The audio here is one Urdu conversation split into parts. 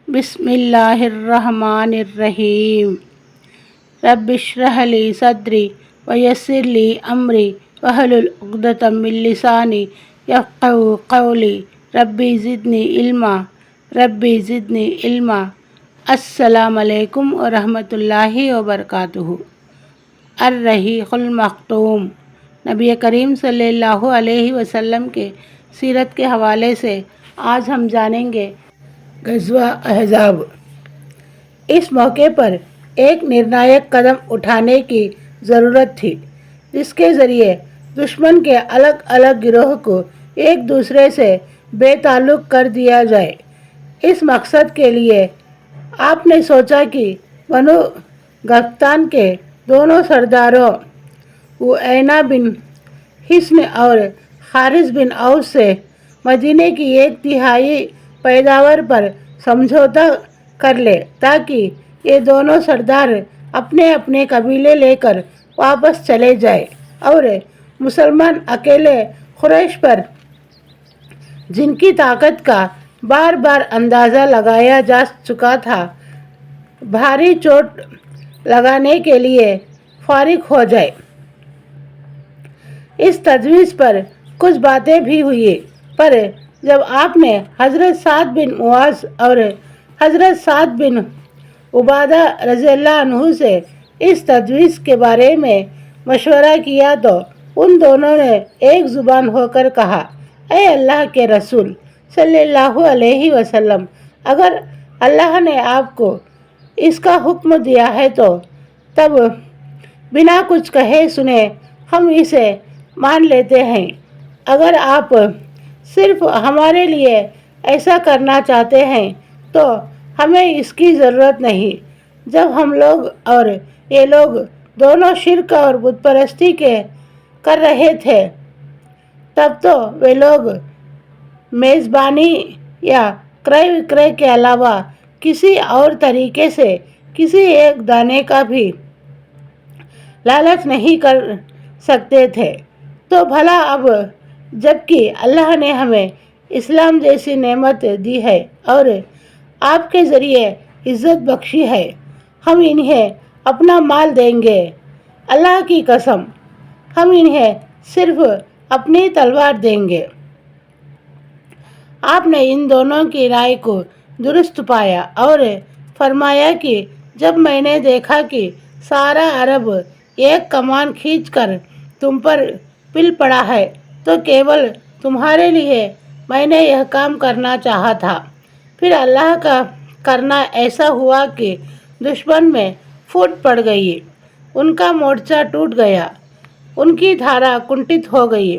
بسم اللہ الرحمن الرحیم۔ رب اشرح لی صدری ویسر لی امری واحلل عقدۃ من لسانی یفقہوا قولی۔ ربی زدنی علما۔ السلام علیکم ورحمۃ اللہ وبرکاتہ۔ الرحیق المختوم۔ نبی کریم صلی اللہ علیہ وسلم کے سیرت کے حوالے سے آج ہم جانیں گے غزوہ احزاب۔ اس موقع پر ایک نرنایک قدم اٹھانے کی ضرورت تھی جس کے ذریعے دشمن کے الگ الگ گروہ کو ایک دوسرے سے بے تعلق کر دیا جائے۔ اس مقصد کے لیے آپ نے سوچا کہ بنو غطفان کے دونوں سرداروں عیینہ بن حصن اور حارث بن اوس سے مدینے کی 1/3 پیداوار پر سمجھوتہ کر لے تاکہ یہ دونوں سردار اپنے اپنے قبیلے لے کر واپس چلے جائیں، اور مسلمان اکیلے قریش پر جن کی طاقت کا بار بار اندازہ لگایا جا چکا تھا بھاری چوٹ لگانے کے لیے فارغ ہو جائے۔ اس تجویز پر کچھ باتیں بھی ہوئی، پر جب آپ نے حضرت سعد بن معاذ اور حضرت سعد بن عبادہ رضی اللہ عنہ سے اس تجویز کے بارے میں مشورہ کیا تو ان دونوں نے ایک زبان ہو کر کہا، اے اللہ کے رسول صلی اللہ علیہ وسلم، اگر اللہ نے آپ کو اس کا حکم دیا ہے تو تب بنا کچھ کہے سنے ہم اسے مان لیتے ہیں۔ اگر آپ صرف ہمارے لیے ایسا کرنا چاہتے ہیں تو ہمیں اس کی ضرورت نہیں۔ جب ہم لوگ اور یہ لوگ دونوں شرک اور بت پرستی کے کر رہے تھے تب تو وہ لوگ میزبانی یا کرے وکرے کے علاوہ کسی اور طریقے سے کسی ایک دانے کا بھی لالچ نہیں کر سکتے تھے، تو بھلا اب جب کہ اللہ نے ہمیں اسلام جیسی نعمت دی ہے اور آپ کے ذریعے عزت بخشی ہے، ہم انہیں اپنا مال دیں گے؟ اللہ کی قسم، ہم انہیں صرف اپنی تلوار دیں گے۔ آپ نے ان دونوں کی رائے کو درست پایا اور فرمایا کہ جب میں نے دیکھا کہ سارا عرب ایک کمان کھینچ کر تم پر پل پڑا ہے تو کیول تمہارے لیے میں نے یہ کام کرنا چاہا تھا۔ پھر اللہ کا کرنا ایسا ہوا کہ دشمن میں پھوٹ پڑ گئی، ان کا مورچہ ٹوٹ گیا، ان کی دھارا کنٹت ہو گئی۔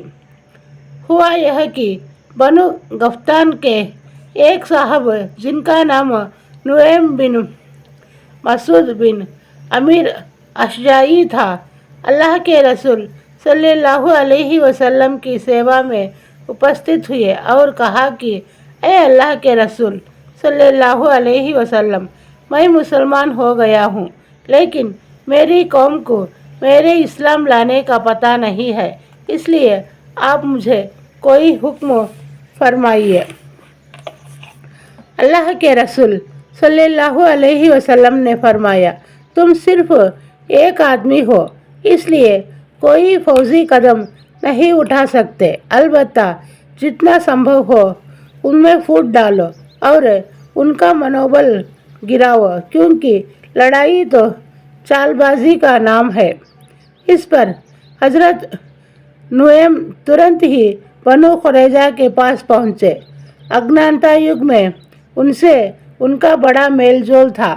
ہوا یہ کہ بنو غطفان کے ایک صاحب جن کا نام نعیم بن مسعود بن عامر اشجعی تھا، اللہ کے رسول صلی اللہ علیہ وسلم کی سیوا میں اپستت ہوئے اور کہا کہ اے اللہ کے رسول صلی اللہ علیہ وسلم، میں مسلمان ہو گیا ہوں لیکن میری قوم کو میرے اسلام لانے کا پتہ نہیں ہے، اس لیے آپ مجھے کوئی حکم فرمائیے۔ اللہ کے رسول صلی اللہ علیہ وسلم نے فرمایا، تم صرف ایک آدمی ہو اس لیے کوئی فوجی قدم نہیں اٹھا سکتے، البتہ جتنا سنبھو ہو ان میں پھوٹ ڈالو اور ان کا منوبل گراؤ، کیونکہ لڑائی تو چال بازی کا نام ہے۔ اس پر حضرت نعیم ترنت ہی بنو قریظہ کے پاس پہنچے۔ اجنتا یگ میں ان سے ان کا بڑا میل جول تھا۔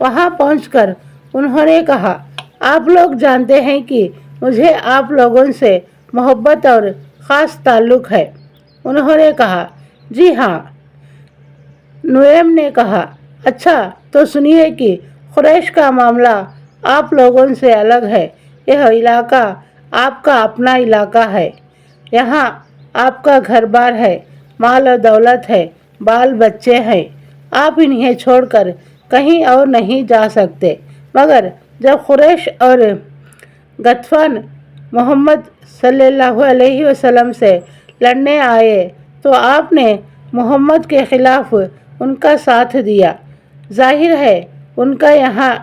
وہاں پہنچ کر انہوں نے کہا، آپ لوگ جانتے ہیں کہ مجھے آپ لوگوں سے محبت اور خاص تعلق ہے۔ انہوں نے کہا، جی ہاں۔ نعیم نے کہا، اچھا تو سنیے کہ قریش کا معاملہ آپ لوگوں سے الگ ہے۔ یہ علاقہ آپ کا اپنا علاقہ ہے، یہاں آپ کا گھر بار ہے، مال و دولت ہے، بال بچے ہیں، آپ انہیں چھوڑ کر کہیں اور نہیں جا سکتے۔ مگر جب قریش اور غطفان محمد صلی اللہ علیہ وسلم سے لڑنے آئے تو آپ نے محمد کے خلاف ان کا ساتھ دیا۔ ظاہر ہے ان کا یہاں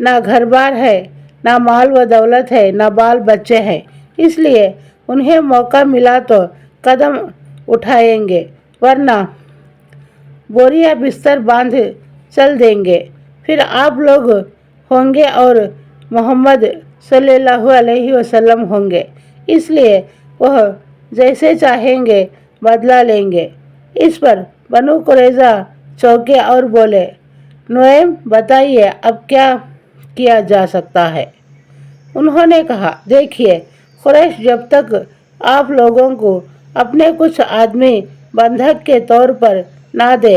نہ گھر بار ہے، نہ مال و دولت ہے، نہ بال بچے ہیں، اس لیے انہیں موقع ملا تو قدم اٹھائیں گے، ورنہ بوریا بستر باندھ چل دیں گے۔ پھر آپ لوگ ہوں گے اور محمد صلی اللہ علیہ وسلم ہوں گے، اس لیے وہ جیسے چاہیں گے بدلہ لیں گے۔ اس پر بنو قریظہ چونکے اور بولے، نعیم بتائیے اب کیا کیا جا سکتا ہے؟ انہوں نے کہا، دیکھیے قریش جب تک آپ لوگوں کو اپنے کچھ آدمی بندھک کے طور پر نہ دے،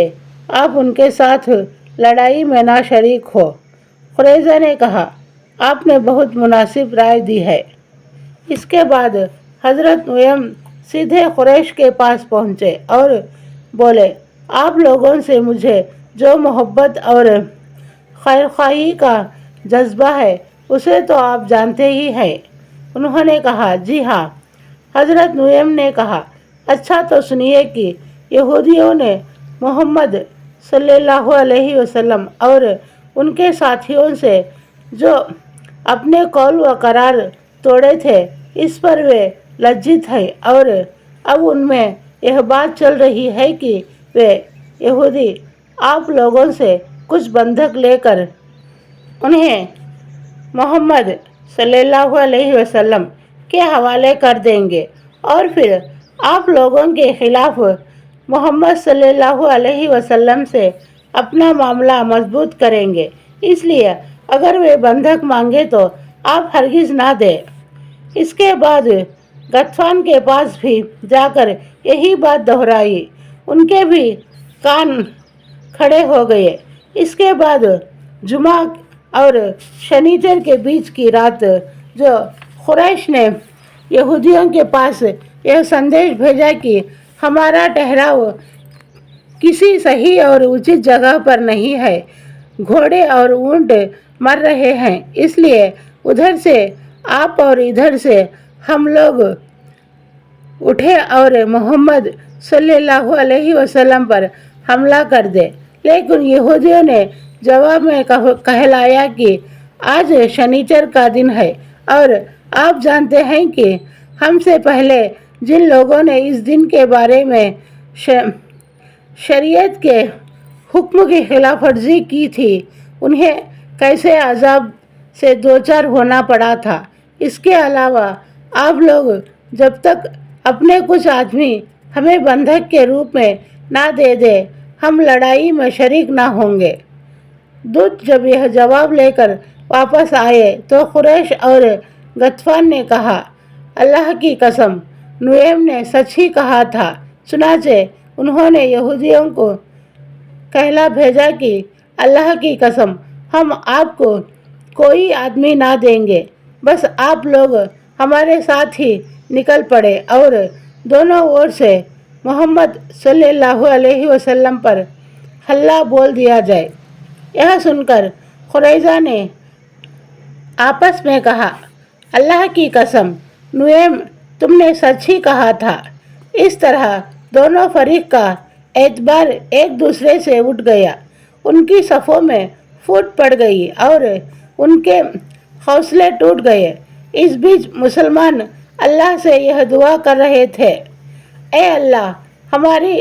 آپ ان کے ساتھ لڑائی میں نہ شریک ہو۔ قریظہ نے کہا، آپ نے بہت مناسب رائے دی ہے۔ اس کے بعد حضرت نعیم سیدھے قریش کے پاس پہنچے اور بولے، آپ لوگوں سے مجھے جو محبت اور خیرخواہی کا جذبہ ہے اسے تو آپ جانتے ہی ہیں۔ انہوں نے کہا، جی ہاں۔ حضرت نعیم نے کہا، اچھا تو سنیے کہ یہودیوں نے محمد صلی اللہ علیہ وسلم اور ان کے ساتھیوں سے جو اپنے قول و قرار توڑے تھے اس پر وہ لجت ہیں، اور اب ان میں یہ بات چل رہی ہے کہ وہ یہودی آپ لوگوں سے کچھ بندھک لے کر انہیں محمد صلی اللہ علیہ وسلم کے حوالے کر دیں گے اور پھر آپ لوگوں کے خلاف محمد صلی اللہ علیہ وسلم سے اپنا معاملہ مضبوط کریں گے، اس لیے اگر وہ بندھک مانگے تو آپ ہرگز نہ دیں۔ اس کے بعد غطفان کے پاس بھی جا کر یہی بات دہرائی، ان کے بھی کان کھڑے ہو گئے۔ اس کے بعد جمعہ اور شنیچر کے بیچ کی رات جو قریش نے یہودیوں کے پاس یہ سندیش بھیجا کہ ہمارا ٹھہراؤ کسی صحیح اور اچت جگہ پر نہیں ہے، گھوڑے اور اونٹ مر رہے ہیں، اس لیے ادھر سے آپ اور ادھر سے ہم لوگ اٹھے اور محمد صلی اللہ علیہ وسلم پر حملہ کر دے۔ لیکن یہودیوں نے جواب میں کہلایا کہ آج شنیچر کا دن ہے اور آپ جانتے ہیں کہ ہم سے پہلے جن لوگوں نے اس دن کے بارے میں شریعت کے حکم کی خلاف ورزی کی تھی انہیں کیسے عذاب سے دوچار ہونا پڑا تھا۔ اس کے علاوہ آپ لوگ جب تک اپنے کچھ آدمی ہمیں بندھک کے روپ میں نہ دے دے ہم لڑائی میں شریک نہ ہوں گے۔ دودت جب یہ جواب لے کر واپس آئے تو قریش اور غطفان نے کہا، اللہ کی قسم نعیم نے سچ ہی کہا تھا۔ چنانچہ انہوں نے یہودیوں کو کہلا بھیجا کہ اللہ کی قسم ہم آپ کو کوئی آدمی نہ دیں گے، بس آپ لوگ ہمارے ساتھ ہی نکل پڑے اور دونوں اور سے محمد صلی اللہ علیہ وسلم پر حملہ بول دیا جائے۔ یہ سن کر قریظہ نے آپس میں کہا، اللہ کی قسم نعیم تم نے سچ ہی کہا تھا۔ اس طرح دونوں فریق کا اعتبار ایک دوسرے سے اٹھ گیا، ان کی صفوں میں پھوٹ پڑ گئی اور ان کے حوصلے ٹوٹ گئے۔ اس بیچ مسلمان اللہ سے یہ دعا کر رہے تھے، اے اللہ ہماری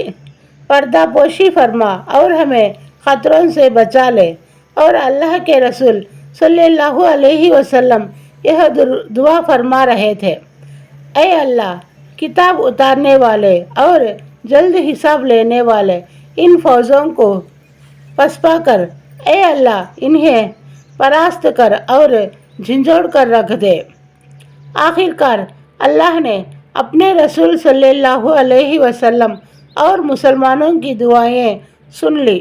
پردہ پوشی فرما اور ہمیں خطروں سے بچا لے، اور اللہ کے رسول صلی اللہ علیہ وسلم یہ دعا فرما رہے تھے، اے اللہ کتاب اتارنے والے اور جلد حساب لینے والے ان فوجوں کو پسپا کر، اے اللہ انہیں پراست کر اور جھنجھوڑ کر رکھ دے۔ آخر کار اللہ نے اپنے رسول صلی اللہ علیہ وسلم اور مسلمانوں کی دعائیں سن لی۔